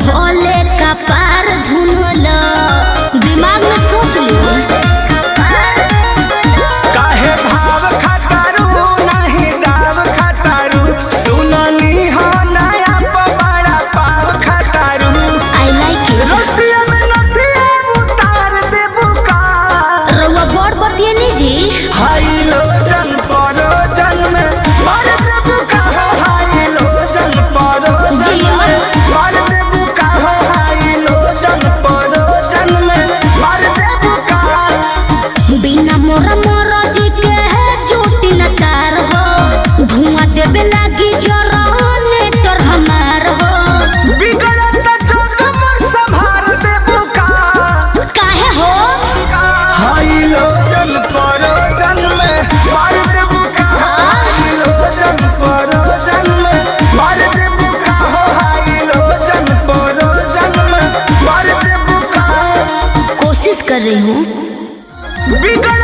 भोले का पार धुनल दिमाग में सोच ली। काहे भाव खटारू नहीं दाव खटारू सुननी हो नया बड़ा पाव खटारू। I like it. रोटिया में नथिया उतार दे बुका रउआ बड़ बतिए नी जी। हाई लो जन परो जन में मार दे बुका हो हाई लो जन परो जन में मार दे बुका हो हाई लो जन परो जन में मार दे बुका। बिना मोरा मोरा जी के है झूठी नकार हो धुआं देवे लागी जनरेटर हमार हो। बिगड़त जोग मोर संभार दे बुका काहे हो हाई लो जन परो जन में मार दे बुका हाई लो जन परो जन में मार दे बुका हो हाई लो जन परो जन में मार दे बुका। कोशिश कर रही हूँ। बिगड़